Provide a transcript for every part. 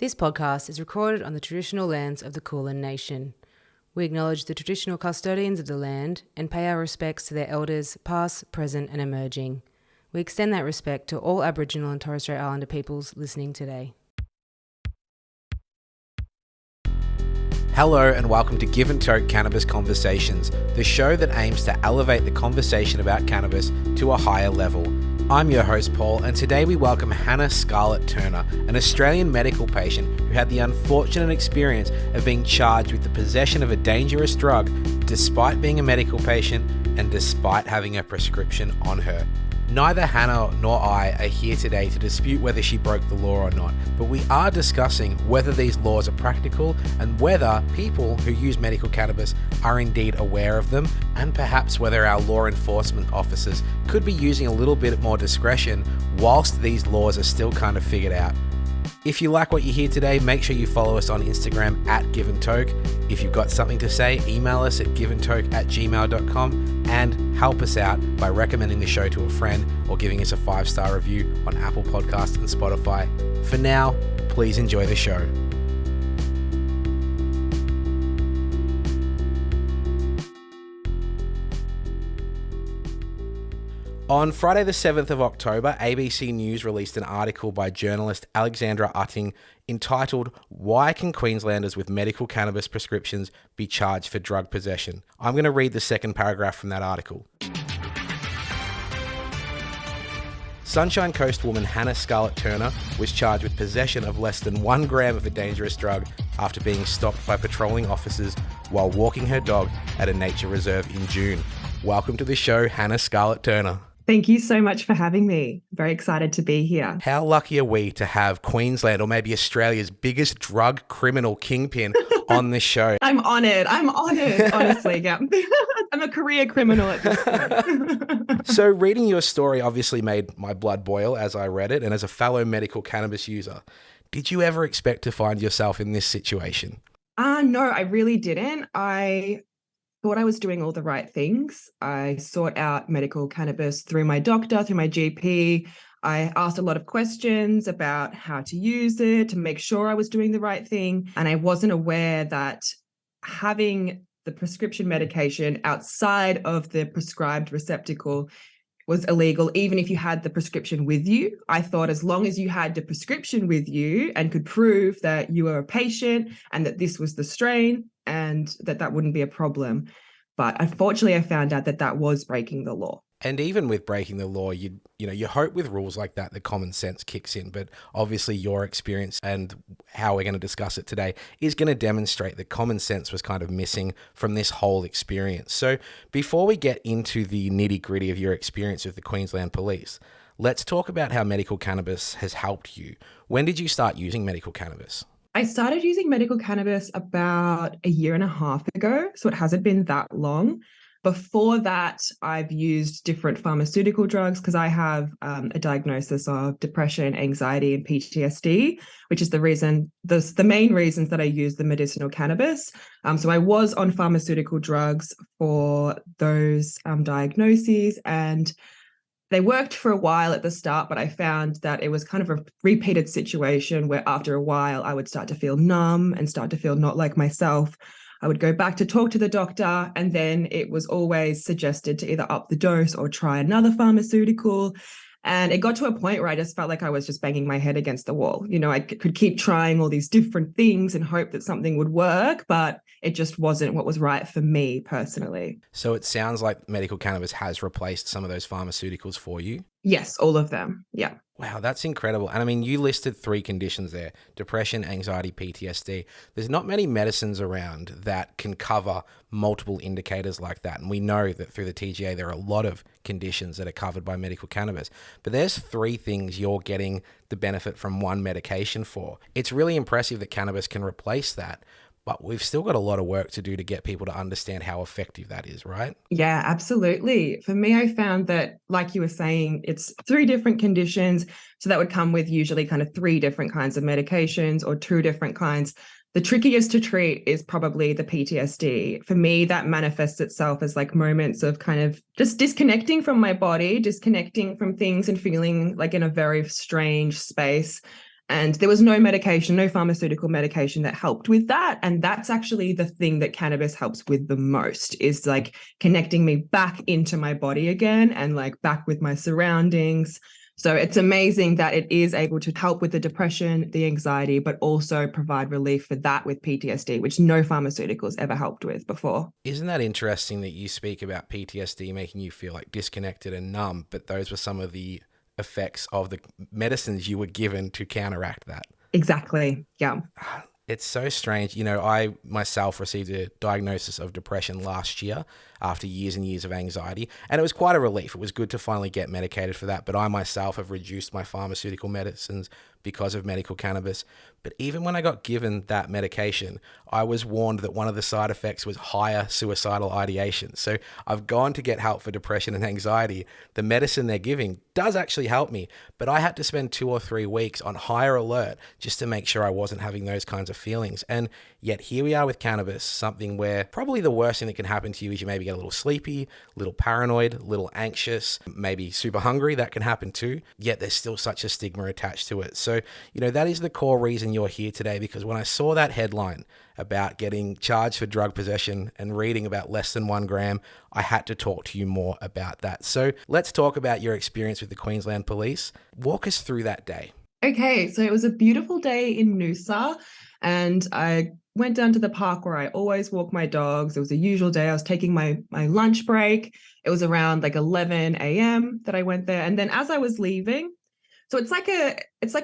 This podcast is recorded on the traditional lands of the Kulin Nation. We acknowledge the traditional custodians of the land and pay our respects to their elders, past, present and emerging. We extend that respect to all Aboriginal and Torres Strait Islander peoples listening today. Hello and welcome to Give and Toke Cannabis Conversations, the show that aims to elevate the conversation about cannabis to a higher level. I'm your host Paul, and today we welcome Hannah Scarlett Turner, an Australian medical patient who had the unfortunate experience of being charged with the possession of a dangerous drug despite being a medical patient and despite having a prescription on her. Neither Hannah nor I are here today to dispute whether she broke the law or not, but we are discussing whether these laws are practical and whether people who use medical cannabis are indeed aware of them, and perhaps whether our law enforcement officers could be using a little bit more discretion whilst these laws are still kind of figured out. If you like what you hear today, make sure you follow us on Instagram at Give and Toke. If you've got something to say, email us at giveandtoke@gmail.com and help us out by recommending the show to a friend or giving us a 5-star review on Apple Podcasts and Spotify. For now, please enjoy the show. On Friday the 7th of October, ABC News released an article by journalist Alexandra Utting entitled, "Why Can Queenslanders with Medical Cannabis Prescriptions Be Charged for Drug Possession?" I'm going to read the second paragraph from that article. Sunshine Coast woman Hannah Scarlett Turner was charged with possession of less than 1 gram of a dangerous drug after being stopped by patrolling officers while walking her dog at a nature reserve in June. Welcome to the show, Hannah Scarlett Turner. Thank you so much for having me. Very excited to be here. How lucky are we to have Queensland, or maybe Australia's biggest drug criminal kingpin on this show? I'm honoured, honestly. Yeah. I'm a career criminal at this point. So reading your story obviously made my blood boil as I read it, and as a fellow medical cannabis user, did you ever expect to find yourself in this situation? No, I really didn't. I thought I was doing all the right things. I sought out medical cannabis through my doctor, through my GP. I asked a lot of questions about how to use it to make sure I was doing the right thing. And I wasn't aware that having the prescription medication outside of the prescribed receptacle was illegal, even if you had the prescription with you. I thought as long as you had the prescription with you and could prove that you were a patient and that this was the strain, and that wouldn't be a problem. But unfortunately, I found out that was breaking the law. And even with breaking the law, you hope with rules like that, the common sense kicks in. But obviously your experience and how we're going to discuss it today is going to demonstrate that common sense was kind of missing from this whole experience. So before we get into the nitty-gritty of your experience with the Queensland Police, let's talk about how medical cannabis has helped you. When did you start using medical cannabis? I started using medical cannabis about 1.5 years ago, so it hasn't been that long. Before that, I've used different pharmaceutical drugs because I have a diagnosis of depression, anxiety, and PTSD, which is the main reasons that I use the medicinal cannabis. So I was on pharmaceutical drugs for those diagnoses, and they worked for a while at the start, but I found that it was kind of a repeated situation where after a while I would start to feel numb and start to feel not like myself. I would go back to talk to the doctor, and then it was always suggested to either up the dose or try another pharmaceutical. And it got to a point where I just felt like I was just banging my head against the wall. I could keep trying all these different things and hope that something would work, but it just wasn't what was right for me personally. So it sounds like medical cannabis has replaced some of those pharmaceuticals for you? Yes, all of them. Yeah. Wow, that's incredible. And I mean, you listed 3 conditions there: depression, anxiety, PTSD. There's not many medicines around that can cover multiple indicators like that. And we know that through the TGA, there are a lot of conditions that are covered by medical cannabis. But there's 3 things you're getting the benefit from one medication for. It's really impressive that cannabis can replace that. But we've still got a lot of work to do to get people to understand how effective that is, right? Yeah, absolutely. For me, I found that, like you were saying, it's 3 different conditions. So that would come with usually kind of 3 different kinds of medications or 2 different kinds. The trickiest to treat is probably the PTSD. For me, that manifests itself as like moments of kind of just disconnecting from my body, disconnecting from things and feeling like in a very strange space. And there was no medication, no pharmaceutical medication that helped with that. And that's actually the thing that cannabis helps with the most, is like connecting me back into my body again and like back with my surroundings. So it's amazing that it is able to help with the depression, the anxiety, but also provide relief for that with PTSD, which no pharmaceuticals ever helped with before. Isn't that interesting that you speak about PTSD making you feel like disconnected and numb, but those were some of the effects of the medicines you were given to counteract that? Exactly. Yeah. It's so strange. You know, I myself received a diagnosis of depression last year after years and years of anxiety, and it was quite a relief. It was good to finally get medicated for that, but I myself have reduced my pharmaceutical medicines because of medical cannabis. But even when I got given that medication, I was warned that one of the side effects was higher suicidal ideation. So I've gone to get help for depression and anxiety. The medicine they're giving does actually help me, but I had to spend 2 or 3 weeks on higher alert just to make sure I wasn't having those kinds of feelings. And yet here we are with cannabis, something where probably the worst thing that can happen to you is you maybe get a little sleepy, a little paranoid, a little anxious, maybe super hungry. That can happen too. Yet there's still such a stigma attached to it. So, you know, that is the core reason you're here today, because when I saw that headline about getting charged for drug possession and reading about less than 1 gram, I had to talk to you more about that. So let's talk about your experience with the Queensland Police. Walk us through that day. Okay, so it was a beautiful day in Noosa, and I went down to the park where I always walk my dogs. It was a usual day. I was taking my lunch break. It was around like 11 a.m. that I went there. And then as I was leaving, so it's like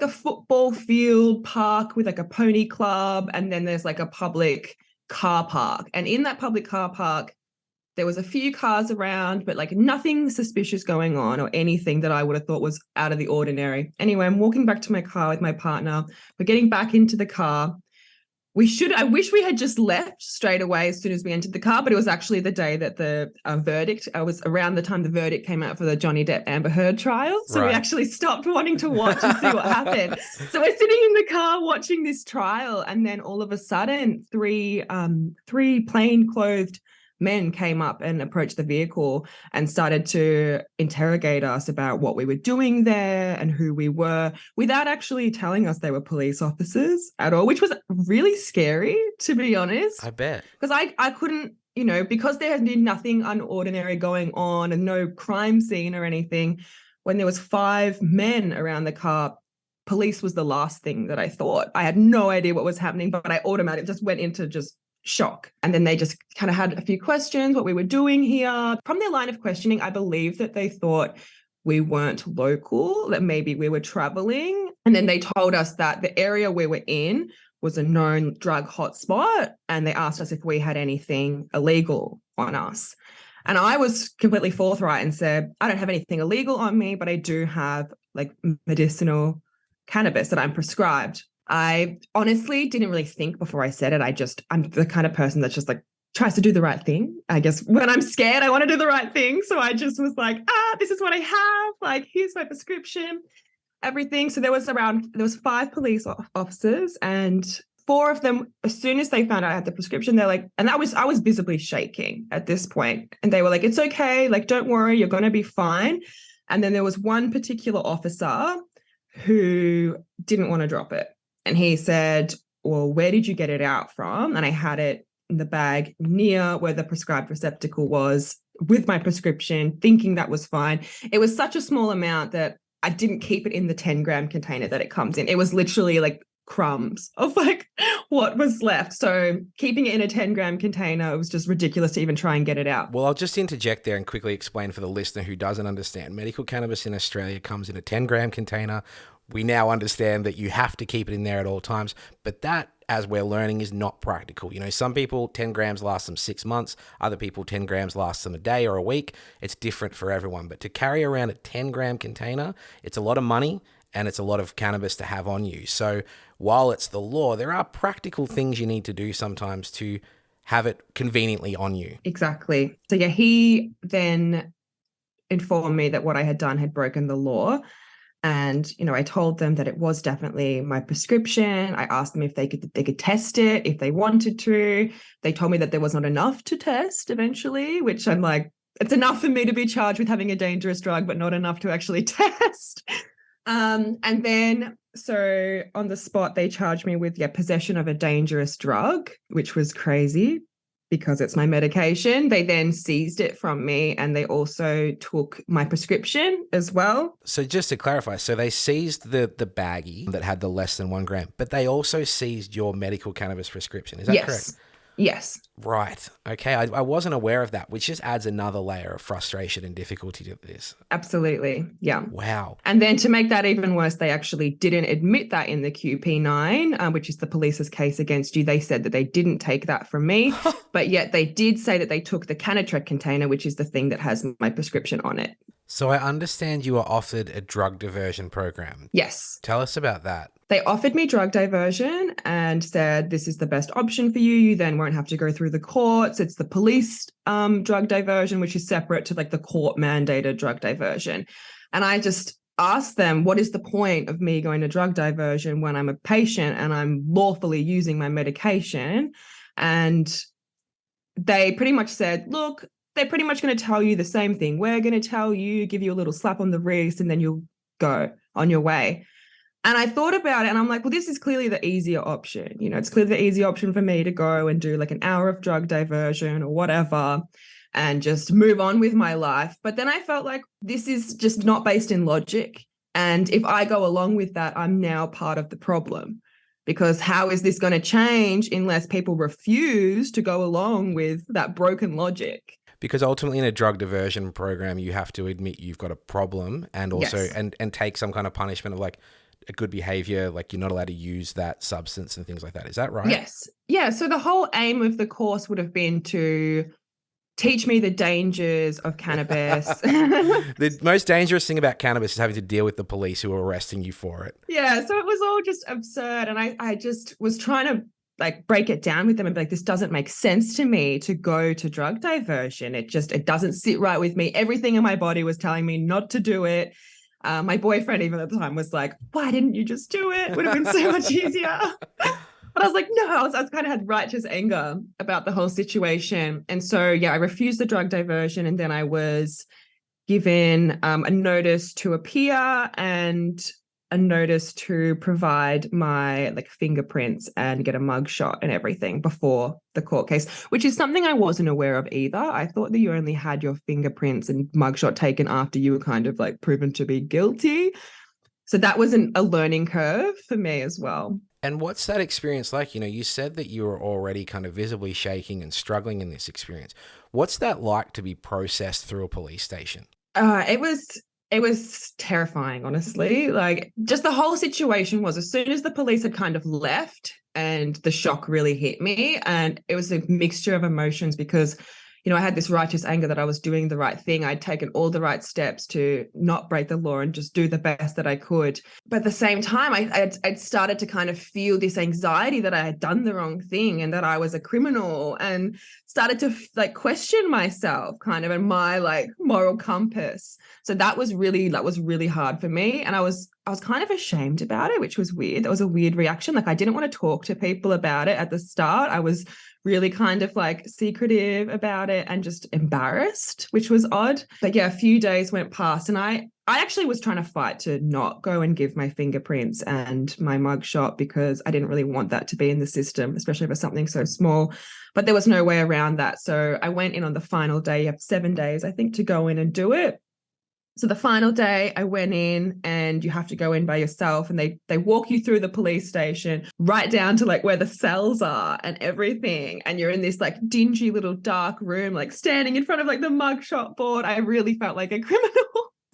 a football field park with like a pony club, and then there's like a public car park. And in that public car park, there was a few cars around, but like nothing suspicious going on or anything that I would have thought was out of the ordinary. Anyway, I'm walking back to my car with my partner. We're getting back into the car. I wish we had just left straight away as soon as we entered the car, but it was actually the day that the verdict, I was around the time the verdict came out for the Johnny Depp Amber Heard trial. So we actually stopped wanting to watch and see what happened. So we're sitting in the car watching this trial, and then all of a sudden, three plain-clothed men came up and approached the vehicle and started to interrogate us about what we were doing there and who we were, without actually telling us they were police officers at all, which was really scary, to be honest. I bet. Because I couldn't, you know, because there had been nothing unordinary going on and no crime scene or anything, when there was 5 men around the car, police was the last thing that I thought. I had no idea what was happening, but I automatically just went into just shock. And then they just kind of had a few questions, what we were doing here. From their line of questioning, I believe that they thought we weren't local, that maybe we were traveling. And then they told us that the area we were in was a known drug hotspot, and they asked us if we had anything illegal on us. And I was completely forthright and said, I don't have anything illegal on me, but I do have like medicinal cannabis that I'm prescribed. I honestly didn't really think before I said it. I'm the kind of person that's just like tries to do the right thing. I guess when I'm scared, I want to do the right thing. So I just was like, this is what I have. Like, here's my prescription, everything. So there was 5 police officers, and 4 of them, as soon as they found out I had the prescription, they're like, and I was visibly shaking at this point. And they were like, it's okay. Like, don't worry, you're going to be fine. And then there was one particular officer who didn't want to drop it. And he said, well, where did you get it out from? And I had it in the bag near where the prescribed receptacle was with my prescription, thinking that was fine. It was such a small amount that I didn't keep it in the 10-gram container that it comes in. It was literally like crumbs of like what was left. So keeping it in a 10-gram container, it was just ridiculous to even try and get it out. Well, I'll just interject there and quickly explain for the listener who doesn't understand. Medical cannabis in Australia comes in a 10-gram container. We now understand that you have to keep it in there at all times, but that, as we're learning, is not practical. You know, some people 10 grams lasts them 6 months, other people 10 grams lasts them a day or a week. It's different for everyone, but to carry around a 10-gram container, it's a lot of money and it's a lot of cannabis to have on you. So while it's the law, there are practical things you need to do sometimes to have it conveniently on you. Exactly. So yeah, he then informed me that what I had done had broken the law. And, you know, I told them that it was definitely my prescription. I asked them if they could test it, if they wanted to. They told me that there was not enough to test eventually, which I'm like, it's enough for me to be charged with having a dangerous drug, but not enough to actually test. And then, so on the spot, they charged me with possession of a dangerous drug, which was crazy because it's my medication. They then seized it from me, and they also took my prescription as well. So just to clarify, so they seized the baggie that had the less than 1 gram, but they also seized your medical cannabis prescription. Is that correct? Yes. Right. Okay. I wasn't aware of that, which just adds another layer of frustration and difficulty to this. Absolutely. Yeah. Wow. And then to make that even worse, they actually didn't admit that in the QP9, which is the police's case against you. They said that they didn't take that from me, but yet they did say that they took the Canatrek container, which is the thing that has my prescription on it. So I understand you were offered a drug diversion program. Yes. Tell us about that. They offered me drug diversion and said, this is the best option for you. You then won't have to go through the courts. It's the police drug diversion, which is separate to like the court mandated drug diversion. And I just asked them, what is the point of me going to drug diversion when I'm a patient and I'm lawfully using my medication? And they pretty much said, look, they're pretty much going to tell you the same thing. We're going to tell you, give you a little slap on the wrist, and then you'll go on your way. And I thought about it and I'm like, well, this is clearly the easier option. You know, it's clearly the easy option for me to go and do like an hour of drug diversion or whatever and just move on with my life. But then I felt like this is just not based in logic. And if I go along with that, I'm now part of the problem. Because how is this going to change unless people refuse to go along with that broken logic? Because ultimately in a drug diversion program, you have to admit you've got a problem and also Yes. and take some kind of punishment of like a good behavior, like you're not allowed to use that substance and things like that. Is that right? Yes. Yeah. So the whole aim of the course would have been to teach me the dangers of cannabis. The most dangerous thing about cannabis is having to deal with the police who are arresting you for it. Yeah. So it was all just absurd. And I just was trying to like break it down with them and be like, this doesn't make sense to me to go to drug diversion. It doesn't sit right with me. Everything in my body was telling me not to do it. My boyfriend even at the time was like, why didn't you just do it? It would have been so much easier. But I was like, no, I was kind of had righteous anger about the whole situation. And so, yeah, I refused the drug diversion. And then I was given a notice to appear and a notice to provide my like fingerprints and get a mugshot and everything before the court case, which is something I wasn't aware of either. I thought that you only had your fingerprints and mugshot taken after you were kind of like proven to be guilty. So that was a learning curve for me as well. And what's that experience like? You know, you said that you were already kind of visibly shaking and struggling in this experience. What's that like to be processed through a police station? It was terrifying, honestly. Like just the whole situation was as soon as the police had kind of left and the shock really hit me, and it was a mixture of emotions because, you know, I had this righteous anger that I was doing the right thing. I'd taken all the right steps to not break the law and just do the best that I could. But at the same time, I'd started to kind of feel this anxiety that I had done the wrong thing and that I was a criminal, and started to like question myself kind of and my like moral compass. So that was really hard for me. And I was kind of ashamed about it, which was weird. That was a weird reaction. Like I didn't want to talk to people about it at the start. I was really kind of like secretive about it and just embarrassed, which was odd. But yeah, a few days went past and I actually was trying to fight to not go and give my fingerprints and my mugshot because I didn't really want that to be in the system, especially for something so small. But there was no way around that. So I went in on the final day. You have 7 days, I think, to go in and do it. So the final day I went in and you have to go in by yourself and they walk you through the police station right down to like where the cells are and everything. And you're in this like dingy little dark room, like standing in front of like the mugshot board. I really felt like a criminal.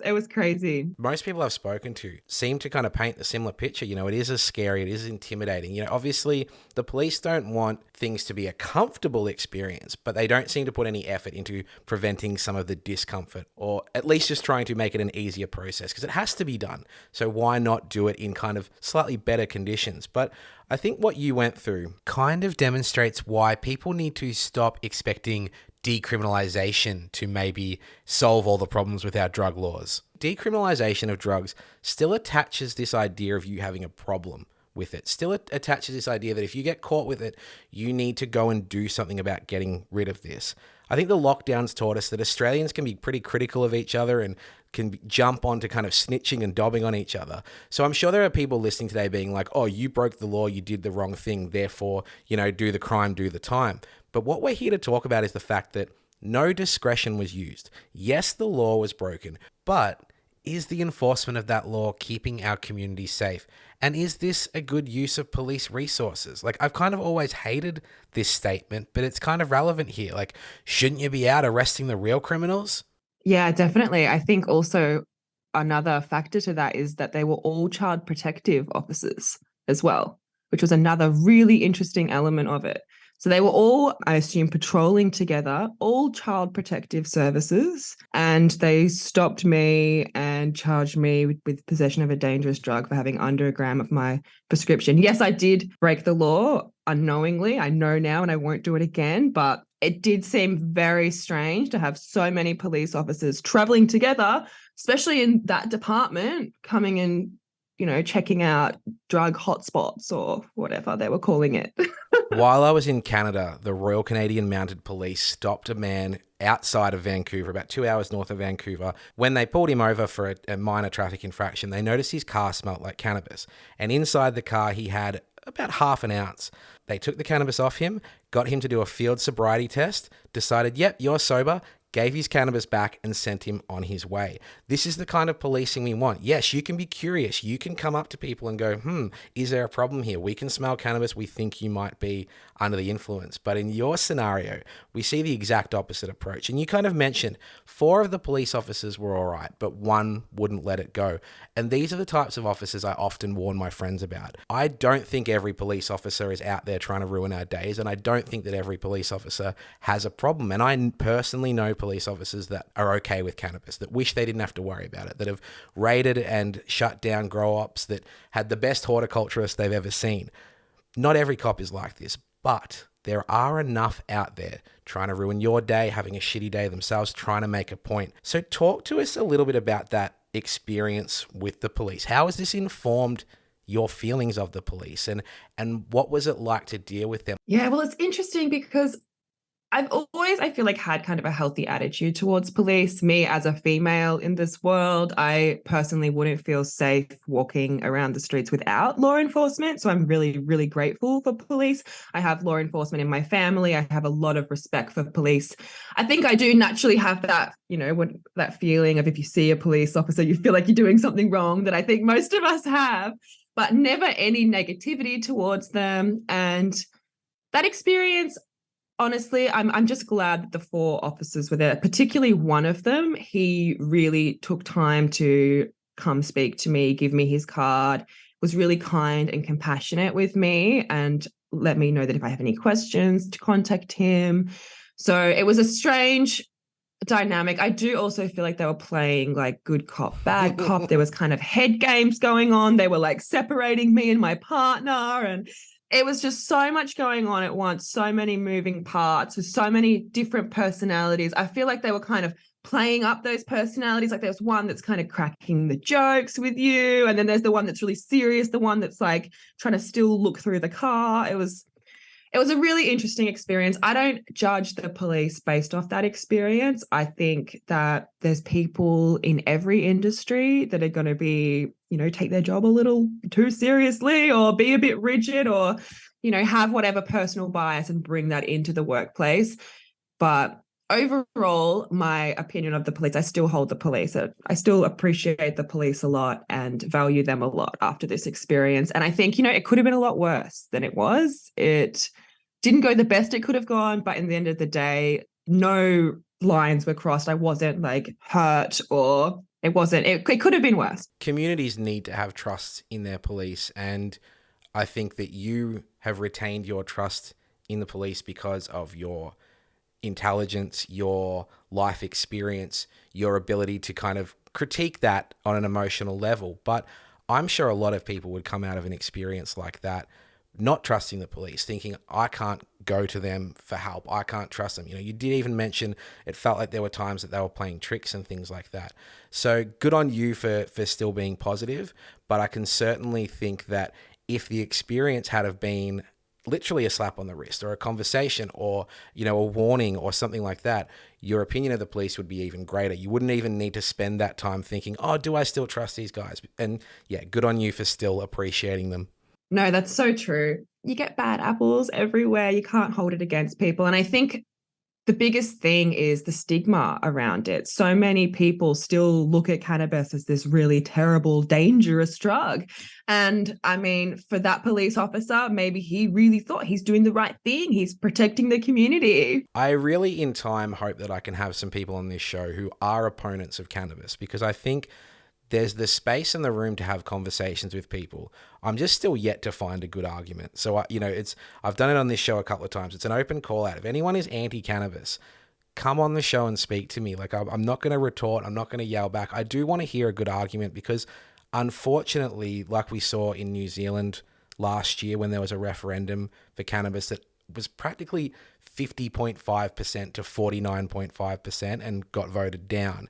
It was crazy. Most people I've spoken to seem to kind of paint the similar picture. You know, it is as scary, it is intimidating. You know, obviously the police don't want things to be a comfortable experience, but they don't seem to put any effort into preventing some of the discomfort, or at least just trying to make it an easier process because it has to be done. So why not do it in kind of slightly better conditions? But I think what you went through kind of demonstrates why people need to stop expecting decriminalization to maybe solve all the problems with our drug laws. Decriminalization of drugs still attaches this idea of you having a problem with it. Still attaches this idea that if you get caught with it, you need to go and do something about getting rid of this. I think the lockdowns taught us that Australians can be pretty critical of each other and can jump onto kind of snitching and dobbing on each other. So I'm sure there are people listening today being like, oh, you broke the law, you did the wrong thing, therefore, do the crime, do the time. But what we're here to talk about is the fact that no discretion was used. Yes, the law was broken, but is the enforcement of that law keeping our community safe? And is this a good use of police resources? Like, I've kind of always hated this statement, but it's kind of relevant here. Like, shouldn't you be out arresting the real criminals? Yeah, definitely. I think also another factor to that is that they were all child protective officers as well, which was another really interesting element of it. So they were all, I assume, patrolling together, all child protective services, and they stopped me and charged me with possession of a dangerous drug for having under a gram of my prescription. Yes, I did break the law unknowingly. I know now and I won't do it again, but it did seem very strange to have so many police officers traveling together, especially in that department, coming in, checking out drug hotspots or whatever they were calling it. While I was in Canada, the Royal Canadian Mounted Police stopped a man outside of Vancouver, about 2 hours north of Vancouver. When they pulled him over for a minor traffic infraction, they noticed his car smelled like cannabis. And inside the car, he had about half an ounce. They took the cannabis off him, got him to do a field sobriety test, decided, yep, you're sober, gave his cannabis back and sent him on his way. This is the kind of policing we want. Yes, you can be curious. You can come up to people and go, is there a problem here? We can smell cannabis. We think you might be under the influence. But in your scenario, we see the exact opposite approach. And you kind of mentioned 4 of the police officers were all right, but 1 wouldn't let it go. And these are the types of officers I often warn my friends about. I don't think every police officer is out there trying to ruin our days, and I don't think that every police officer has a problem. And I personally know police officers that are okay with cannabis, that wish they didn't have to worry about it, that have raided and shut down grow ops, that had the best horticulturists they've ever seen. Not every cop is like this, but there are enough out there trying to ruin your day, having a shitty day themselves, trying to make a point. So talk to us a little bit about that experience with the police. How has this informed your feelings of the police, and what was it like to deal with them? Yeah, well, it's interesting because I've always, I feel like, had kind of a healthy attitude towards police. Me as a female in this world, I personally wouldn't feel safe walking around the streets without law enforcement. So I'm really, really grateful for police. I have law enforcement in my family. I have a lot of respect for police. I think I do naturally have that, that feeling of if you see a police officer, you feel like you're doing something wrong, that I think most of us have, but never any negativity towards them. And that experience, honestly, I'm just glad that the 4 officers were there, particularly one of them. He really took time to come speak to me, give me his card, was really kind and compassionate with me, and let me know that if I have any questions to contact him. So it was a strange dynamic. I do also feel like they were playing like good cop, bad cop. There was kind of head games going on. They were like separating me and my partner, and it was just so much going on at once, so many moving parts with so many different personalities. I feel like they were kind of playing up those personalities. Like there's one that's kind of cracking the jokes with you, and then there's the one that's really serious, the one that's like trying to still look through the car. It was a really interesting experience. I don't judge the police based off that experience. I think that there's people in every industry that are going to be, take their job a little too seriously or be a bit rigid or, have whatever personal bias and bring that into the workplace. But overall, my opinion of the police, I still hold the police. I still appreciate the police a lot and value them a lot after this experience. And I think, it could have been a lot worse than it was. It didn't go the best it could have gone, but in the end of the day, no lines were crossed. I wasn't like hurt, or it could have been worse. Communities need to have trust in their police, and I think that you have retained your trust in the police because of your intelligence, your life experience, your ability to kind of critique that on an emotional level. But I'm sure a lot of people would come out of an experience like that not trusting the police, thinking, I can't go to them for help. I can't trust them. You did even mention it felt like there were times that they were playing tricks and things like that. So good on you for still being positive. But I can certainly think that if the experience had have been literally a slap on the wrist or a conversation or, a warning or something like that, your opinion of the police would be even greater. You wouldn't even need to spend that time thinking, oh, do I still trust these guys? And yeah, good on you for still appreciating them. No, that's so true. You get bad apples everywhere. You can't hold it against people. And I think the biggest thing is the stigma around it. So many people still look at cannabis as this really terrible, dangerous drug. And I mean, for that police officer, maybe he really thought he's doing the right thing. He's protecting the community. I really, in time, hope that I can have some people on this show who are opponents of cannabis, because I think there's the space in the room to have conversations with people. I'm just still yet to find a good argument. So, I've done it on this show a couple of times. It's an open call out. If anyone is anti-cannabis, come on the show and speak to me. Like, I'm not going to retort. I'm not going to yell back. I do want to hear a good argument because, unfortunately, like we saw in New Zealand last year when there was a referendum for cannabis that was practically 50.5% to 49.5% and got voted down.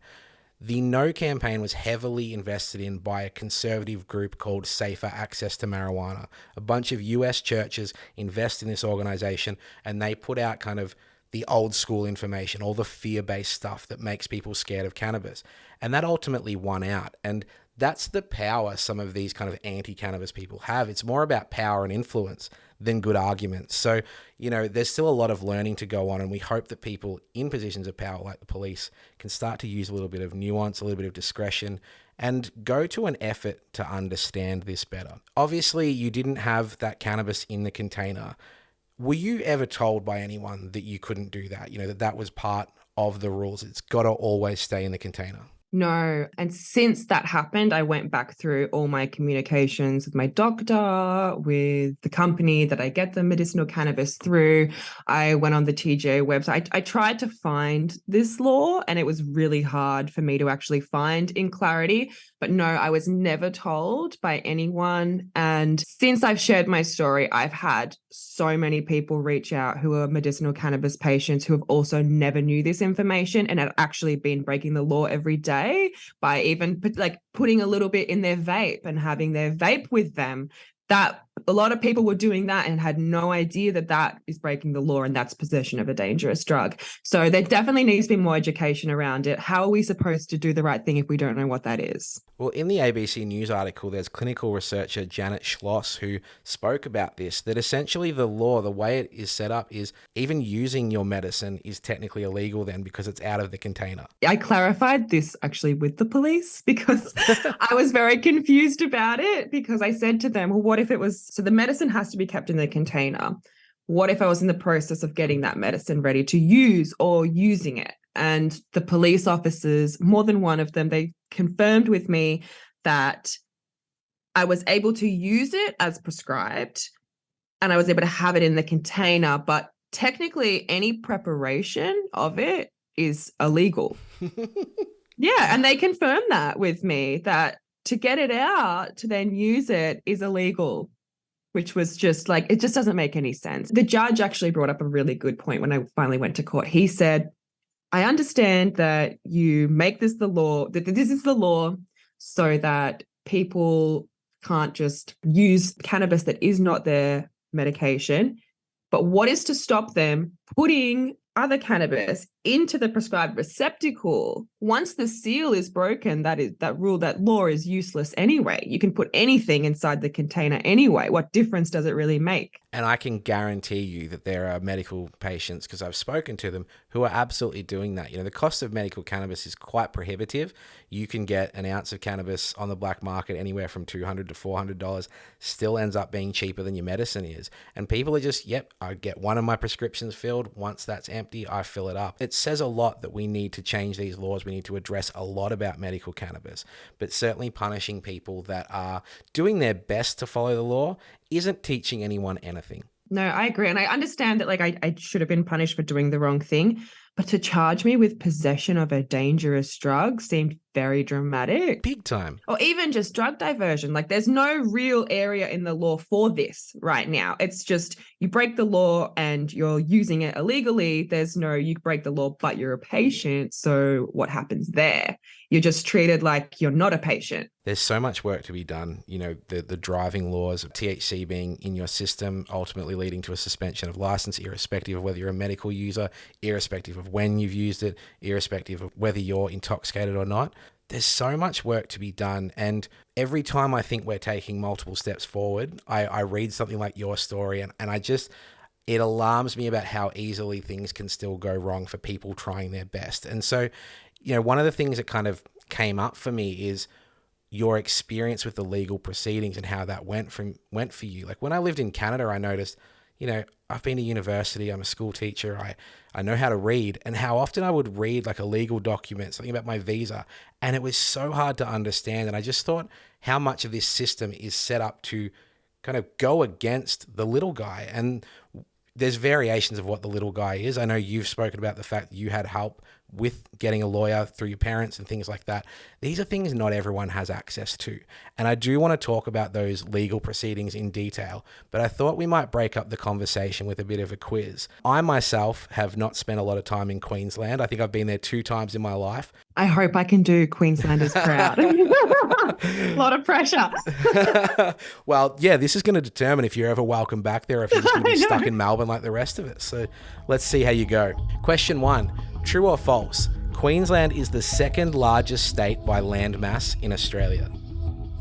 The No campaign was heavily invested in by a conservative group called Safer Access to Marijuana. A bunch of US churches invest in this organization, and they put out kind of the old school information, all the fear-based stuff that makes people scared of cannabis. And that ultimately won out. And that's the power some of these kind of anti-cannabis people have. It's more about power and influence than good arguments. So, there's still a lot of learning to go on, and we hope that people in positions of power like the police can start to use a little bit of nuance, a little bit of discretion, and go to an effort to understand this better. Obviously, you didn't have that cannabis in the container. Were you ever told by anyone that you couldn't do that? That was part of the rules. It's got to always stay in the container. No. And since that happened, I went back through all my communications with my doctor, with the company that I get the medicinal cannabis through. I went on the TGA website. I tried to find this law, and it was really hard for me to actually find in clarity. But no, I was never told by anyone. And since I've shared my story, I've had so many people reach out who are medicinal cannabis patients who have also never knew this information and have actually been breaking the law every day by even putting a little bit in their vape and having their vape with them. That a lot of people were doing that and had no idea that that is breaking the law, and that's possession of a dangerous drug. So there definitely needs to be more education around it. How are we supposed to do the right thing if we don't know what that is? Well, in the ABC News article, there's clinical researcher Janet Schloss who spoke about this, that essentially the law, the way it is set up, is even using your medicine is technically illegal then because it's out of the container. I clarified this actually with the police because I was very confused about it, because I said to them, well, what if it was, so the medicine has to be kept in the container. What if I was in the process of getting that medicine ready to use or using it? And the police officers, more than one of them, they confirmed with me that I was able to use it as prescribed and I was able to have it in the container, but technically any preparation of it is illegal. Yeah, and they confirmed that with me, that to get it out to then use it is illegal, which was just like, it just doesn't make any sense. The judge actually brought up a really good point when I finally went to court. He said, I understand that you make this the law, that this is the law so that people can't just use cannabis that is not their medication. But what is to stop them putting other cannabis into the prescribed receptacle? Once the seal is broken, that law is useless anyway. You can put anything inside the container anyway. What difference does it really make? And I can guarantee you that there are medical patients, because I've spoken to them, who are absolutely doing that. The cost of medical cannabis is quite prohibitive. You can get an ounce of cannabis on the black market anywhere from $200 to $400, still ends up being cheaper than your medicine is. And people are just, I get one of my prescriptions filled. Once that's empty, I fill it up. It says a lot that we need to change these laws. We need to address a lot about medical cannabis, but certainly punishing people that are doing their best to follow the law isn't teaching anyone anything. No, I agree. And I understand that I should have been punished for doing the wrong thing. But to charge me with possession of a dangerous drug seemed very dramatic. Big time. Or even just drug diversion. Like there's no real area in the law for this right now. It's just you break the law and you're using it illegally. There's no you break the law, but you're a patient. So what happens there? You're just treated like you're not a patient. There's so much work to be done. You know, the driving laws of THC being in your system, ultimately leading to a suspension of license, irrespective of whether you're a medical user, irrespective of when you've used it, irrespective of whether you're intoxicated or not. There's so much work to be done. And every time I think we're taking multiple steps forward, I read something like your story and it alarms me about how easily things can still go wrong for people trying their best. And so, you know, one of the things that kind of came up for me is your experience with the legal proceedings and how that went for you. Like when I lived in Canada, I noticed, you know, I've been to university, I'm a school teacher, I know how to read, and how often I would read like a legal document, something about my visa, and it was so hard to understand. And I just thought how much of this system is set up to kind of go against the little guy. And there's variations of what the little guy is. I know you've spoken about the fact that you had help with getting a lawyer through your parents and things like that. These are things not everyone has access to. And I do want to talk about those legal proceedings in detail, but I thought we might break up the conversation with a bit of a quiz. I myself have not spent a lot of time in Queensland. I think I've been there 2 times in my life. I hope I can do Queenslanders proud. A lot of pressure. Well, yeah, this is going to determine if you're ever welcome back there or if you're just going to be stuck in Melbourne like the rest of it. So let's see how you go. Question 1, true or false? Queensland is the 2nd largest state by land mass in Australia.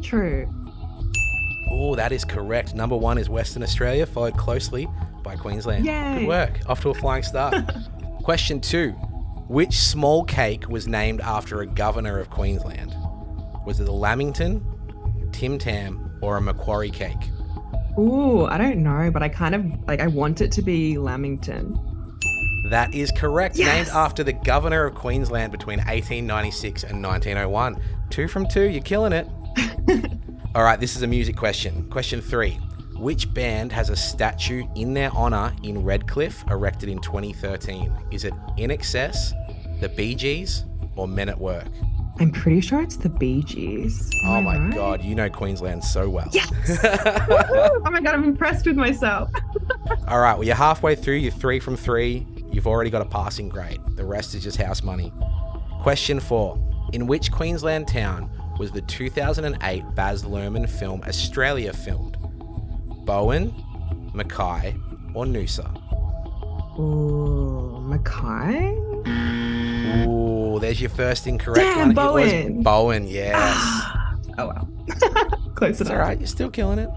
True. Oh, that is correct. Number 1 is Western Australia, followed closely by Queensland. Yay. Good work. Off to a flying start. Question 2. Which small cake was named after a governor of Queensland? Was it a Lamington, Tim Tam, or a Macquarie cake? Ooh, I don't know, but I kind of I want it to be Lamington. That is correct. Yes! Named after the governor of Queensland between 1896 and 1901. 2 from 2, you're killing it. All right, this is a music question. Question 3. Which band has a statue in their honour in Redcliffe erected in 2013? Is it In Excess, the Bee Gees, or Men at Work? I'm pretty sure it's the Bee Gees. Oh my God, you know Queensland so well. Yes! Oh my God, I'm impressed with myself. All right, well, you're halfway through. You're 3 from 3. You've already got a passing grade. The rest is just house money. Question 4. In which Queensland town was the 2008 Baz Luhrmann film Australia filmed? Bowen, Mackay, or Noosa? Ooh, Mackay? Ooh, there's your first incorrect Damn, one. Bowen. It was Bowen, yes. Oh, well. Close It's enough. all right, you're still killing it.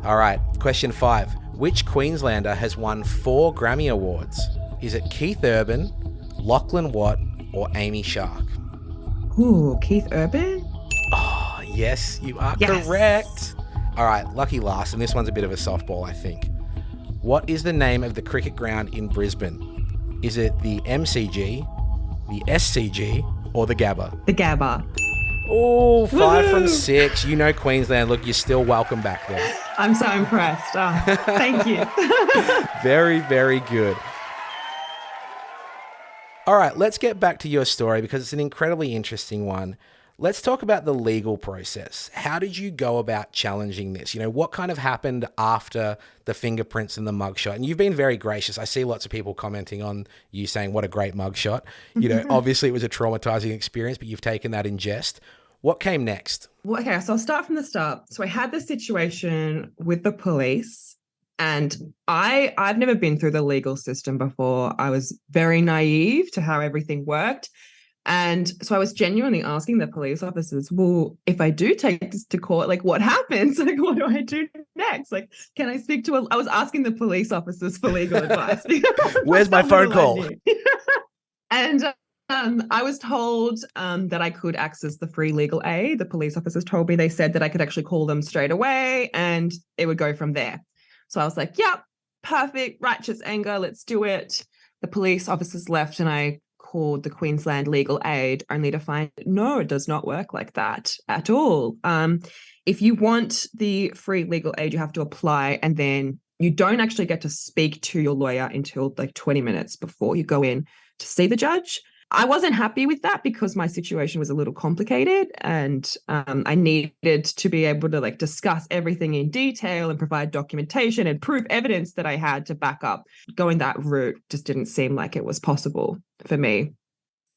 All right, question 5. Which Queenslander has won 4 Grammy Awards? Is it Keith Urban, Lachlan Watt, or Amy Shark? Ooh, Keith Urban? Oh, yes, you are Yes. correct. All right, lucky last, and this one's a bit of a softball, I think. What is the name of the cricket ground in Brisbane? Is it the MCG, the SCG, or the Gabba? The Gabba. Oh, 5 from Woohoo! 6. You know Queensland. Look, you're still welcome back there. I'm so impressed. Oh, thank you. Very, very good. All right, let's get back to your story because it's an incredibly interesting one. Let's talk about the legal process. How did you go about challenging this? You know, what kind of happened after the fingerprints and the mugshot? And you've been very gracious. I see lots of people commenting on you saying, what a great mugshot. You know, obviously it was a traumatizing experience, but you've taken that in jest. What came next? Well, okay, so I'll start from the start. So I had this situation with the police, and I've never been through the legal system before. I was very naive to how everything worked. And so I was genuinely asking the police officers, well, if I do take this to court, like what happens? Like, what do I do next? Like, can I speak to I was asking the police officers for legal advice. Where's my phone call? And I was told that I could access the free legal aid. The police officers told me, they said that I could actually call them straight away and it would go from there. So I was like, yep, perfect, righteous anger, let's do it. The police officers left and I called the Queensland Legal Aid only to find, no, it does not work like that at all. If you want the free legal aid, you have to apply and then you don't actually get to speak to your lawyer until like 20 minutes before you go in to see the judge. I wasn't happy with that because my situation was a little complicated, and I needed to be able to like discuss everything in detail and provide documentation and proof evidence that I had to back up. Going that route just didn't seem like it was possible for me.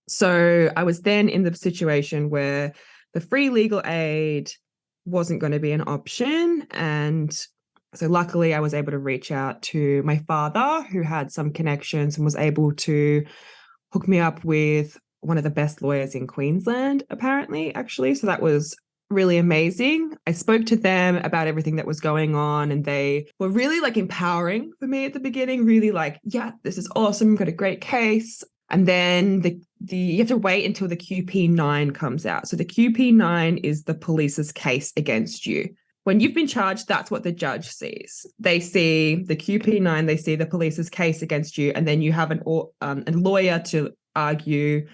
So I was then in the situation where the free legal aid wasn't going to be an option. And so luckily I was able to reach out to my father, who had some connections and was able to hook me up with one of the best lawyers in Queensland, apparently, actually. So that was really amazing. I spoke to them about everything that was going on, and they were really like empowering for me at the beginning, really like, yeah, this is awesome. Got a great case. And then you have to wait until the QP9 comes out. So the QP9 is the police's case against you. When you've been charged, that's what the judge sees. They see the QP9, they see the police's case against you, and then you have a lawyer to argue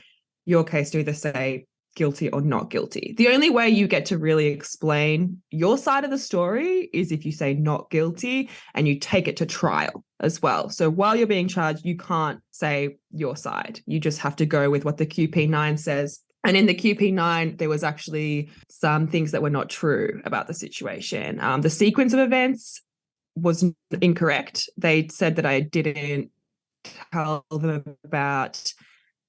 your case to either say guilty or not guilty. The only way you get to really explain your side of the story is if you say not guilty and you take it to trial as well. So while you're being charged, you can't say your side. You just have to go with what the QP9 says. And in the QP9, there was actually some things that were not true about the situation. The sequence of events was incorrect. They said that I didn't tell them about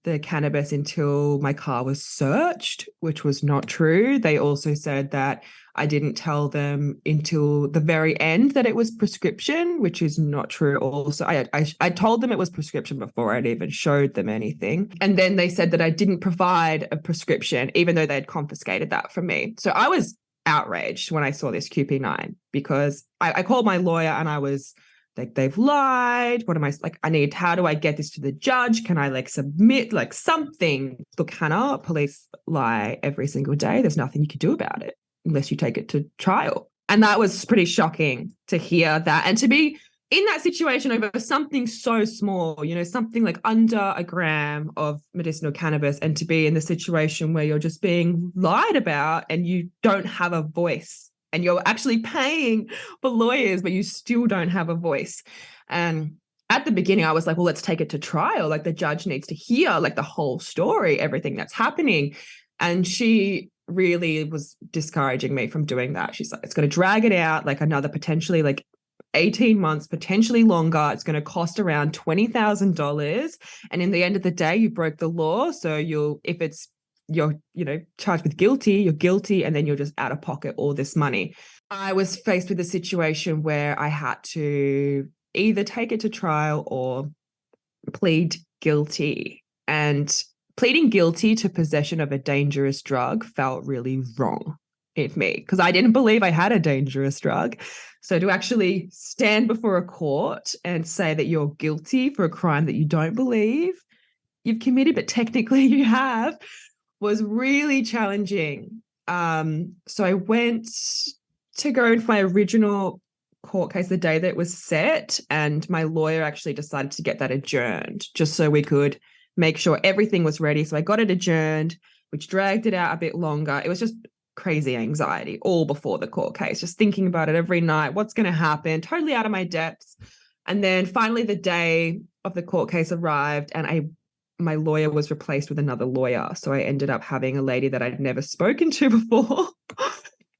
the cannabis until my car was searched, which was not true. They also said that I didn't tell them until the very end that it was prescription, which is not true also. I told them it was prescription before I'd even showed them anything. And then they said that I didn't provide a prescription, even though they'd confiscated that from me. So I was outraged when I saw this QP9 because I called my lawyer and I was like, they've lied. What am I like? How do I get this to the judge? Can I like submit like something? Look, Hannah, police lie every single day. There's nothing you can do about it unless you take it to trial. And that was pretty shocking to hear that and to be in that situation over something so small, something like under a gram of medicinal cannabis, and to be in the situation where you're just being lied about and you don't have a voice. And you're actually paying for lawyers, but you still don't have a voice. And at the beginning, I was like, well, let's take it to trial. Like the judge needs to hear like the whole story, everything that's happening. And she really was discouraging me from doing that. She's like, it's going to drag it out like another potentially like 18 months, potentially longer. It's going to cost around $20,000. And in the end of the day, you broke the law. So you're charged with guilty, you're guilty, and then you're just out of pocket all this money. I was faced with a situation where I had to either take it to trial or plead guilty. And pleading guilty to possession of a dangerous drug felt really wrong in me because I didn't believe I had a dangerous drug. So to actually stand before a court and say that you're guilty for a crime that you don't believe you've committed, but technically you have, was really challenging. So I went to go into my original court case the day that it was set, and my lawyer actually decided to get that adjourned just so we could make sure everything was ready. So I got it adjourned, which dragged it out a bit longer. It was just crazy anxiety all before the court case, just thinking about it every night, what's going to happen, totally out of my depths. And then finally the day of the court case arrived, and my lawyer was replaced with another lawyer. So I ended up having a lady that I'd never spoken to before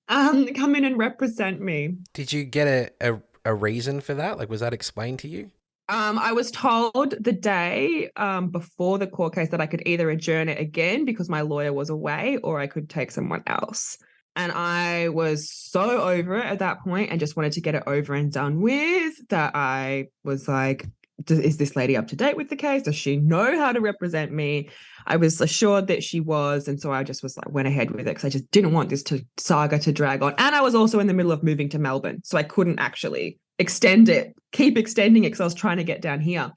come in and represent me. Did you get a reason for that? Like, was that explained to you? I was told the day before the court case that I could either adjourn it again because my lawyer was away, or I could take someone else. And I was so over it at that point and just wanted to get it over and done with that I was like, is this lady up to date with the case? Does she know how to represent me? I was assured that she was. And so I just was like, went ahead with it because I just didn't want this saga to drag on. And I was also in the middle of moving to Melbourne. So I couldn't actually keep extending it because I was trying to get down here.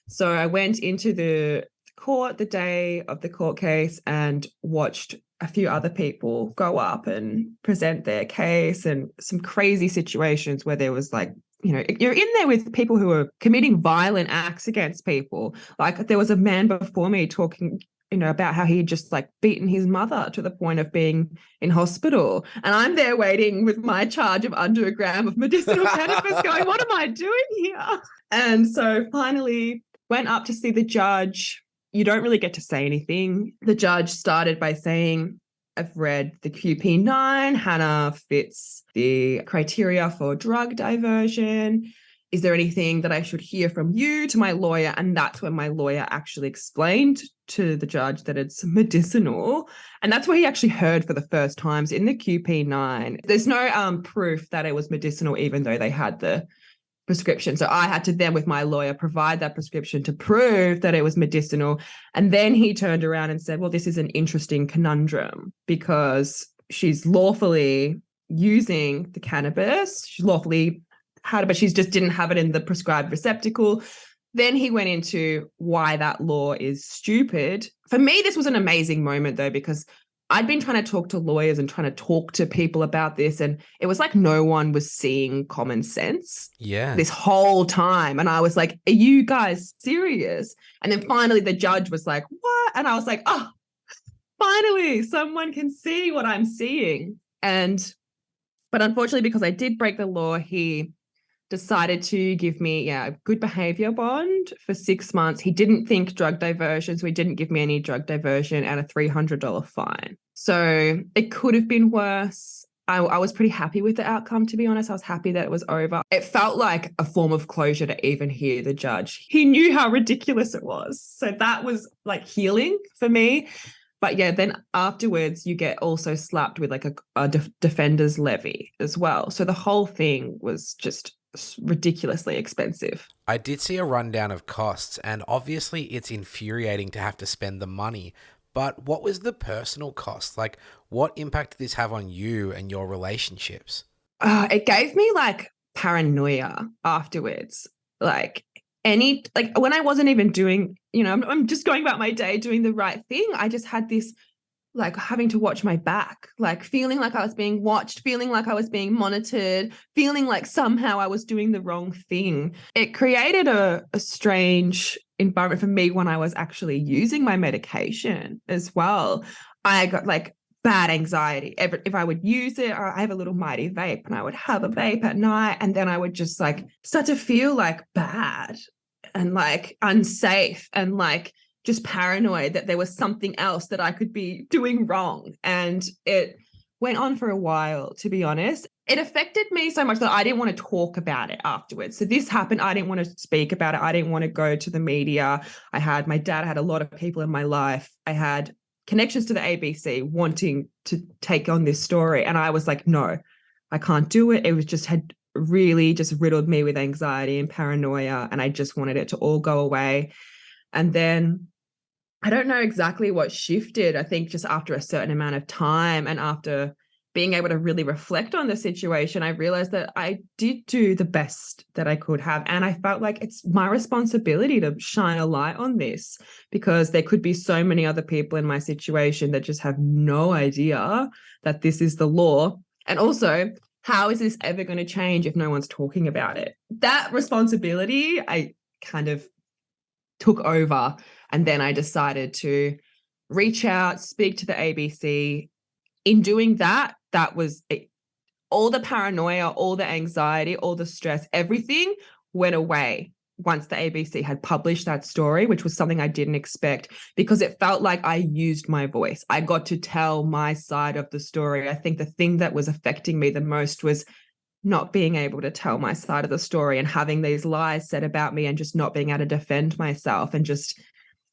So I went into the court the day of the court case and watched a few other people go up and present their case, and some crazy situations where there was like, you're in there with people who are committing violent acts against people. Like there was a man before me talking, about how he had just like beaten his mother to the point of being in hospital. And I'm there waiting with my charge of under a gram of medicinal cannabis going, what am I doing here? And so finally went up to see the judge. you don't really get to say anything. The judge started by saying, I've read the QP9. Hannah fits the criteria for drug diversion. Is there anything that I should hear from you to my lawyer? And that's when my lawyer actually explained to the judge that it's medicinal. And that's where he actually heard for the first times in the QP9. There's no proof that it was medicinal, even though they had the prescription. So I had to then, with my lawyer, provide that prescription to prove that it was medicinal. And then he turned around and said, well, this is an interesting conundrum because she's lawfully using the cannabis. She's lawfully had it, but she just didn't have it in the prescribed receptacle. Then he went into why that law is stupid. For me, this was an amazing moment, though, because I'd been trying to talk to lawyers and trying to talk to people about this, and it was like no one was seeing common sense this whole time. And I was like, are you guys serious? And then finally the judge was like, what? And I was like, oh, finally someone can see what I'm seeing. But unfortunately, because I did break the law, he decided to give me a good behavior bond for 6 months. He didn't think drug diversion, so he didn't give me any drug diversion, and a $300 fine. So it could have been worse. I was pretty happy with the outcome, to be honest. I was happy that it was over. It felt like a form of closure to even hear the judge. He knew how ridiculous it was. So that was like healing for me. But yeah, then afterwards you get also slapped with like a defender's levy as well. So the whole thing was just ridiculously expensive. I did see a rundown of costs, and obviously it's infuriating to have to spend the money. But what was the personal cost? Like, what impact did this have on you and your relationships? It gave me like paranoia afterwards. Like when I wasn't even doing, I'm just going about my day doing the right thing. I just had this like having to watch my back, like feeling like I was being watched, feeling like I was being monitored, feeling like somehow I was doing the wrong thing. It created a strange environment for me when I was actually using my medication as well. I got like bad anxiety. If I would use it, I have a little mighty vape and I would have a vape at night, and then I would just like start to feel like bad and like unsafe and like just paranoid that there was something else that I could be doing wrong. And it went on for a while, to be honest. It affected me so much that I didn't want to talk about it afterwards. So this happened. I didn't want to speak about it. I didn't want to go to the media. My dad had a lot of people in my life. I had connections to the ABC wanting to take on this story. And I was like, no, I can't do it. It was had really just riddled me with anxiety and paranoia. And I just wanted it to all go away. And then I don't know exactly what shifted. I think just after a certain amount of time and after being able to really reflect on the situation, I realized that I did do the best that I could have. And I felt like it's my responsibility to shine a light on this, because there could be so many other people in my situation that just have no idea that this is the law. And also, how is this ever going to change if no one's talking about it? That responsibility, I kind of took over. And then I decided to reach out, speak to the ABC. In doing that, that was it. All the paranoia, all the anxiety, all the stress, everything went away once the ABC had published that story, which was something I didn't expect, because it felt like I used my voice. I got to tell my side of the story. I think the thing that was affecting me the most was not being able to tell my side of the story and having these lies said about me and just not being able to defend myself and just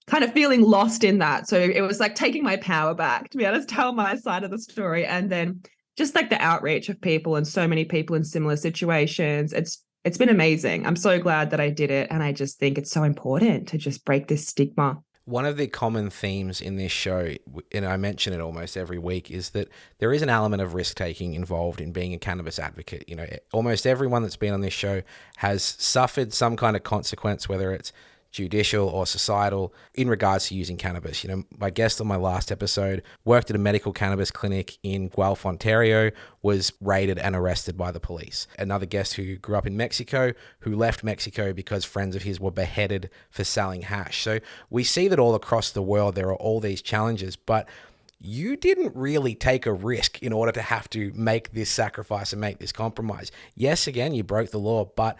kind of feeling lost in that. So it was like taking my power back to be able to tell my side of the story. And then just like the outreach of people and so many people in similar situations, it's been amazing. I'm so glad that I did it. And I just think it's so important to just break this stigma. One of the common themes in this show, and I mention it almost every week, is that there is an element of risk-taking involved in being a cannabis advocate. Almost everyone that's been on this show has suffered some kind of consequence, whether it's judicial or societal, in regards to using cannabis. My guest on my last episode worked at a medical cannabis clinic in Guelph, Ontario, was raided and arrested by the police. Another guest who grew up in Mexico, who left Mexico because friends of his were beheaded for selling hash. So we see that all across the world there are all these challenges, but you didn't really take a risk in order to have to make this sacrifice and make this compromise. Yes, again, you broke the law, but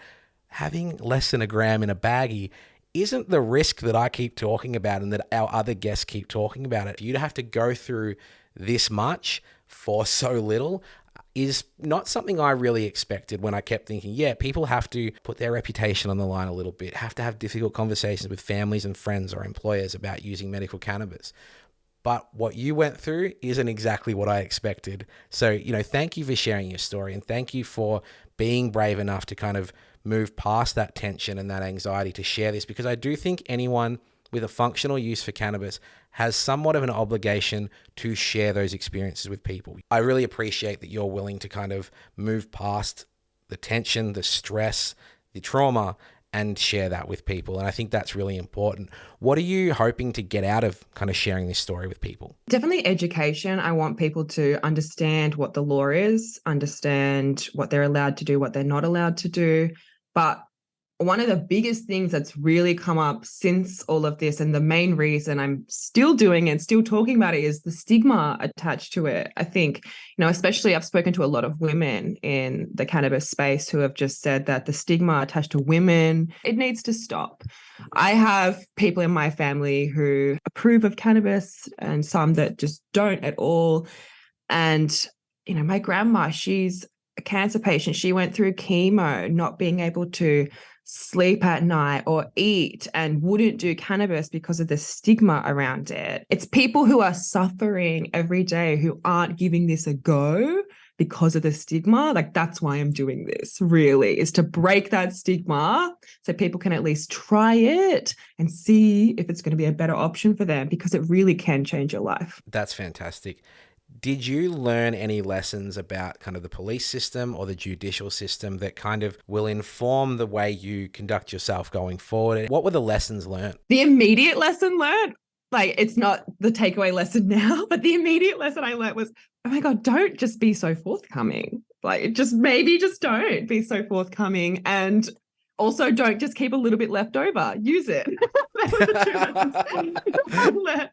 having less than a gram in a baggie isn't the risk that I keep talking about and that our other guests keep talking about it. For you to have to go through this much for so little is not something I really expected when I kept thinking, yeah, people have to put their reputation on the line a little bit, have to have difficult conversations with families and friends or employers about using medical cannabis. But what you went through isn't exactly what I expected. So, thank you for sharing your story, and thank you for being brave enough to kind of move past that tension and that anxiety to share this, because I do think anyone with a functional use for cannabis has somewhat of an obligation to share those experiences with people. I really appreciate that you're willing to kind of move past the tension, the stress, the trauma, and share that with people. And I think that's really important. What are you hoping to get out of kind of sharing this story with people? Definitely education. I want people to understand what the law is, understand what they're allowed to do, what they're not allowed to do. But one of the biggest things that's really come up since all of this, and the main reason I'm still doing it, still talking about it, is the stigma attached to it. I think, especially I've spoken to a lot of women in the cannabis space who have just said that the stigma attached to women, it needs to stop. I have people in my family who approve of cannabis and some that just don't at all. And, my grandma, she's a cancer patient. She went through chemo, not being able to sleep at night or eat, and wouldn't do cannabis because of the stigma around it. It's people who are suffering every day who aren't giving this a go because of the stigma. Like, that's why I'm doing this, really, is to break that stigma so people can at least try it and see if it's going to be a better option for them, because it really can change your life. That's fantastic. Did you learn any lessons about kind of the police system or the judicial system that kind of will inform the way you conduct yourself going forward? What were the lessons learned? The immediate lesson learned, like, it's not the takeaway lesson now, but the immediate lesson I learned was, oh my God, don't just be so forthcoming. Like, maybe just don't be so forthcoming. And also don't just keep a little bit left over. Use it. That was the two lessons.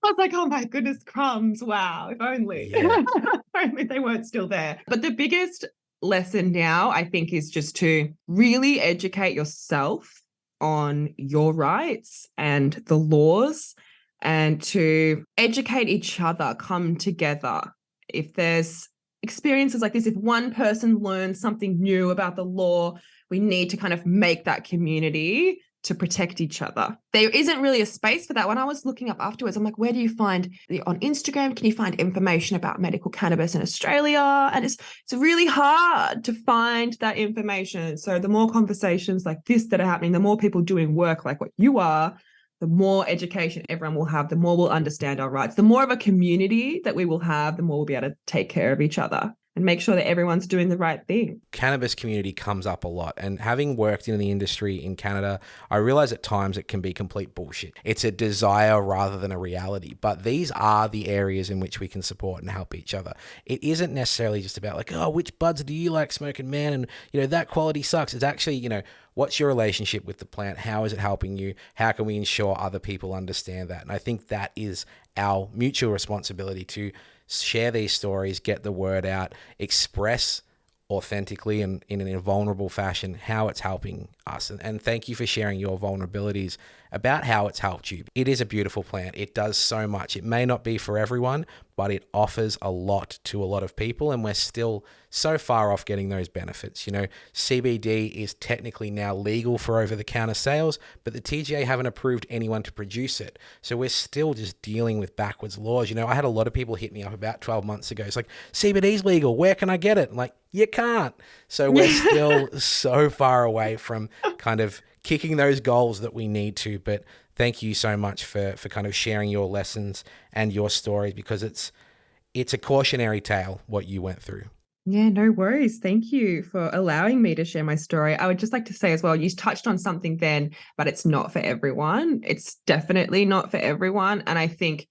I was like, oh my goodness, crumbs. Wow. If only. Yeah. If only they weren't still there. But the biggest lesson now, I think, is just to really educate yourself on your rights and the laws, and to educate each other, come together. If there's experiences like this, if one person learns something new about the law, we need to kind of make that community to protect each other. There isn't really a space for that. When I was looking up afterwards, I'm like, where do you find, on Instagram, can you find information about medical cannabis in Australia? And it's really hard to find that information. So the more conversations like this that are happening, the more people doing work like what you are, the more education everyone will have, the more we'll understand our rights. The more of a community that we will have, the more we'll be able to take care of each other and make sure that everyone's doing the right thing. Cannabis community comes up a lot, and having worked in the industry in Canada, I realize at times it can be complete bullshit. It's a desire rather than a reality, but these are the areas in which we can support and help each other. It isn't necessarily just about like, oh, which buds do you like smoking, man? And that quality sucks. It's actually, what's your relationship with the plant? How is it helping you? How can we ensure other people understand that? And I think that is our mutual responsibility to share these stories, get the word out, express authentically and in an invulnerable fashion how it's helping us. And thank you for sharing your vulnerabilities about how it's helped you. It is a beautiful plant. It does so much. It may not be for everyone, but it offers a lot to a lot of people, and we're still so far off getting those benefits. CBD is technically now legal for over-the-counter sales, but the TGA haven't approved anyone to produce it. So we're still just dealing with backwards laws. I had a lot of people hit me up about 12 months ago. It's like, CBD's legal. Where can I get it? I'm like, you can't. So we're still so far away from kind of kicking those goals that we need to. But thank you so much for kind of sharing your lessons and your stories, because it's a cautionary tale what you went through. Yeah, no worries. Thank you for allowing me to share my story. I would just like to say as well, you touched on something then, but it's not for everyone. It's definitely not for everyone. And I think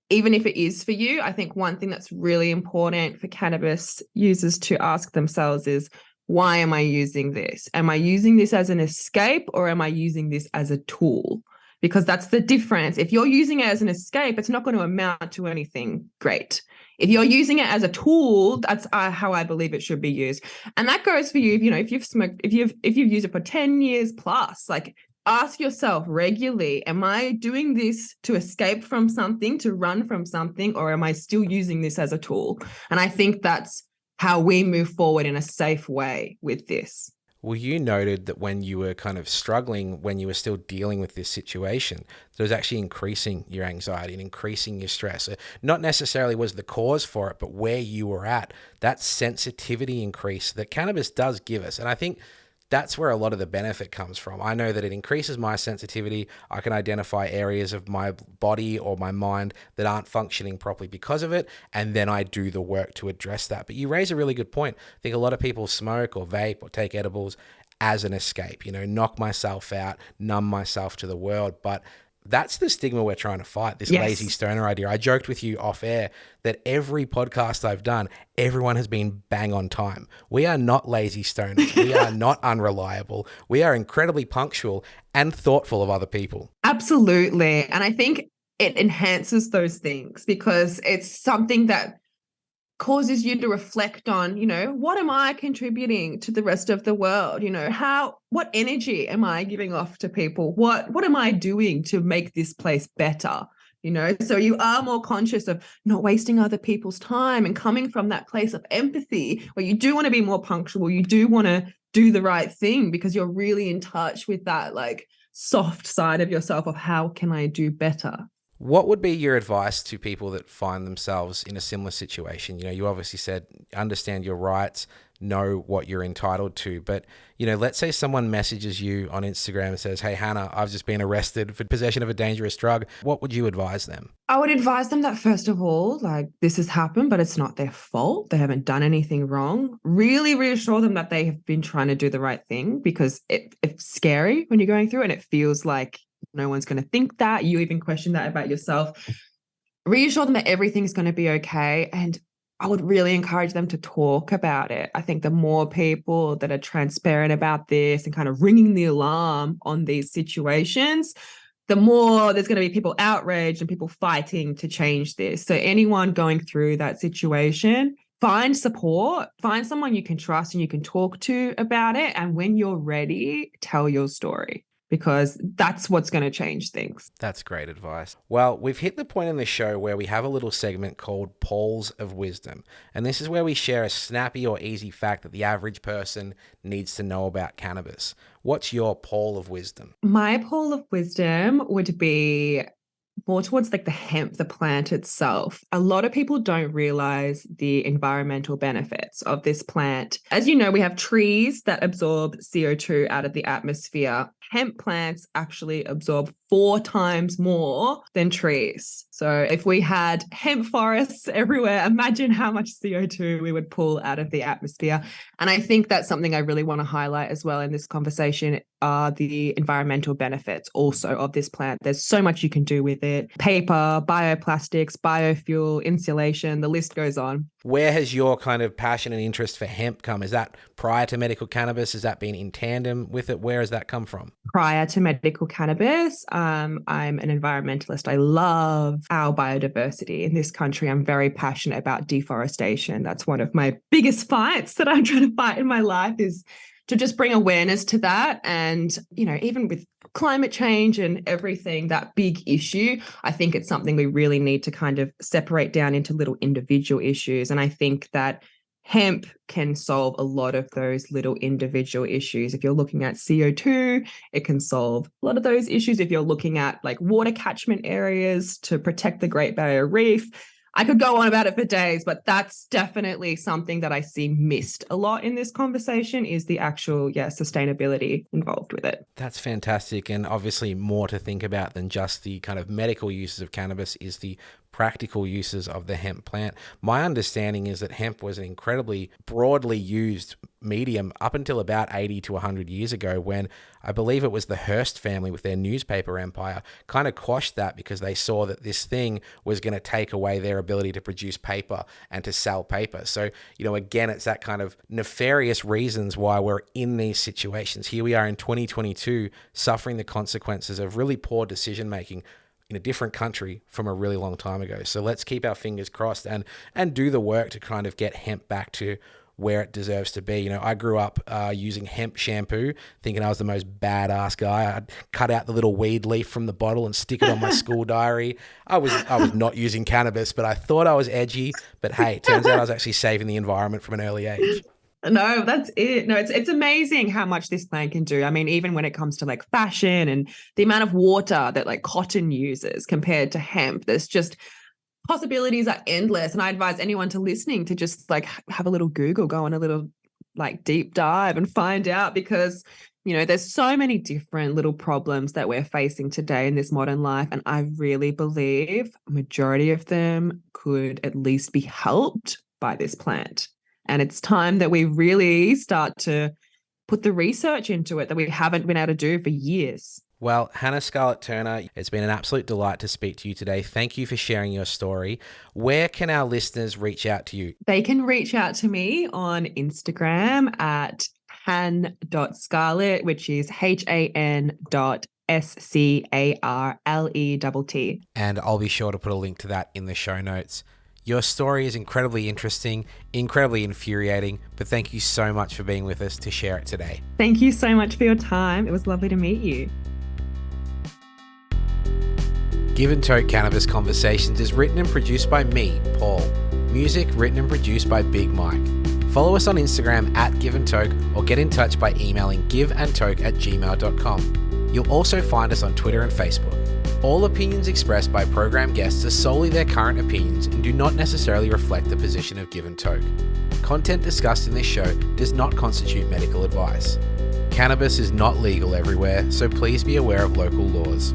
even if it is for you, I think one thing that's really important for cannabis users to ask themselves is, why am I using this? Am I using this as an escape, or am I using this as a tool? Because that's the difference. If you're using it as an escape, it's not going to amount to anything great. If you're using it as a tool, that's how I believe it should be used. And that goes for you, if you've smoked, if you've used it for 10 years plus, like, ask yourself regularly, am I doing this to escape from something, to run from something, or am I still using this as a tool? And I think that's how we move forward in a safe way with this. Well, you noted that when you were kind of struggling, when you were still dealing with this situation, that it was actually increasing your anxiety and increasing your stress. Not necessarily was the cause for it, but where you were at, that sensitivity increase that cannabis does give us. And I think that's where a lot of the benefit comes from. I know that it increases my sensitivity. I can identify areas of my body or my mind that aren't functioning properly because of it, and then I do the work to address that. But you raise a really good point. I think a lot of people smoke or vape or take edibles as an escape, knock myself out, numb myself to the world. But that's the stigma we're trying to fight, this lazy stoner idea. I joked with you off air that every podcast I've done, everyone has been bang on time. We are not lazy stoners. We are not unreliable. We are incredibly punctual and thoughtful of other people. Absolutely. And I think it enhances those things because it's something that causes you to reflect on, what am I contributing to the rest of the world? What energy am I giving off to people? What am I doing to make this place better? So you are more conscious of not wasting other people's time and coming from that place of empathy where you do want to be more punctual. You do want to do the right thing because you're really in touch with that like soft side of yourself of how can I do better? What would be your advice to people that find themselves in a similar situation? You obviously said understand your rights, know what you're entitled to. But, let's say someone messages you on Instagram and says, hey, Hannah, I've just been arrested for possession of a dangerous drug. What would you advise them? I would advise them that, first of all, this has happened, but it's not their fault. They haven't done anything wrong. Really reassure them that they have been trying to do the right thing because it's scary when you're going through it and it feels like no one's going to think that. You even question that about yourself. Reassure them that everything's going to be okay. And I would really encourage them to talk about it. I think the more people that are transparent about this and kind of ringing the alarm on these situations, the more there's going to be people outraged and people fighting to change this. So anyone going through that situation, find support, find someone you can trust and you can talk to about it. And when you're ready, tell your story, because that's what's going to change things. That's great advice. Well, we've hit the point in the show where we have a little segment called Polls of Wisdom. And this is where we share a snappy or easy fact that the average person needs to know about cannabis. What's your poll of wisdom? My poll of wisdom would be more towards the hemp, the plant itself. A lot of people don't realize the environmental benefits of this plant. As you know, we have trees that absorb CO2 out of the atmosphere. Hemp plants actually absorb 4 times more than trees. So if we had hemp forests everywhere, imagine how much CO2 we would pull out of the atmosphere. And I think that's something I really want to highlight as well in this conversation are the environmental benefits also of this plant. There's so much you can do with it. Paper, bioplastics, biofuel, insulation, the list goes on. Where has your kind of passion and interest for hemp come? Is that prior to medical cannabis? Has that been in tandem with it? Where has that come from? Prior to medical cannabis, I'm an environmentalist. I love our biodiversity in this country. I'm very passionate about deforestation. That's one of my biggest fights that I'm trying to fight in my life is to just bring awareness to that. And, even with climate change and everything, that big issue, I think it's something we really need to kind of separate down into little individual issues. And I think that hemp can solve a lot of those little individual issues. If you're looking at CO2, it can solve a lot of those issues. If you're looking at water catchment areas to protect the Great Barrier Reef, I could go on about it for days, but that's definitely something that I see missed a lot in this conversation is the actual, sustainability involved with it. That's fantastic. And obviously more to think about than just the kind of medical uses of cannabis is the practical uses of the hemp plant. My understanding is that hemp was an incredibly broadly used medium up until about 80 to 100 years ago when I believe it was the Hearst family with their newspaper empire kind of quashed that because they saw that this thing was going to take away their ability to produce paper and to sell paper. So, again, it's that kind of nefarious reasons why we're in these situations. Here we are in 2022 suffering the consequences of really poor decision making in a different country from a really long time ago. So let's keep our fingers crossed and do the work to kind of get hemp back to where it deserves to be. You know, I grew up using hemp shampoo, thinking I was the most badass guy. I'd cut out the little weed leaf from the bottle and stick it on my school diary. I was not using cannabis, but I thought I was edgy. But hey, it turns out I was actually saving the environment from an early age. No, that's it. No, it's amazing how much this plant can do. I mean, even when it comes to like fashion and the amount of water that like cotton uses compared to hemp, there's just possibilities are endless. And I advise anyone to listening to just like have a little Google, go on a little like deep dive and find out, because you know, there's so many different little problems that we're facing today in this modern life. And I really believe a majority of them could at least be helped by this plant. And it's time that we really start to put the research into it that we haven't been able to do for years. Well, Hannah Scarlett Turner, it's been an absolute delight to speak to you today. Thank you for sharing your story. Where can our listeners reach out to you? They can reach out to me on Instagram at han.scarlett, which is HAN.SCARLETT. And I'll be sure to put a link to that in the show notes. Your story is incredibly interesting, incredibly infuriating, but thank you so much for being with us to share it today. Thank you so much for your time. It was lovely to meet you. Give and Toke Cannabis Conversations is written and produced by me, Paul. Music written and produced by Big Mike. Follow us on Instagram at Give and Toke, or get in touch by emailing giveandtoke@gmail.com. You'll also find us on Twitter and Facebook. All opinions expressed by program guests are solely their current opinions and do not necessarily reflect the position of Give and Toke. Content discussed in this show does not constitute medical advice. Cannabis is not legal everywhere, so please be aware of local laws.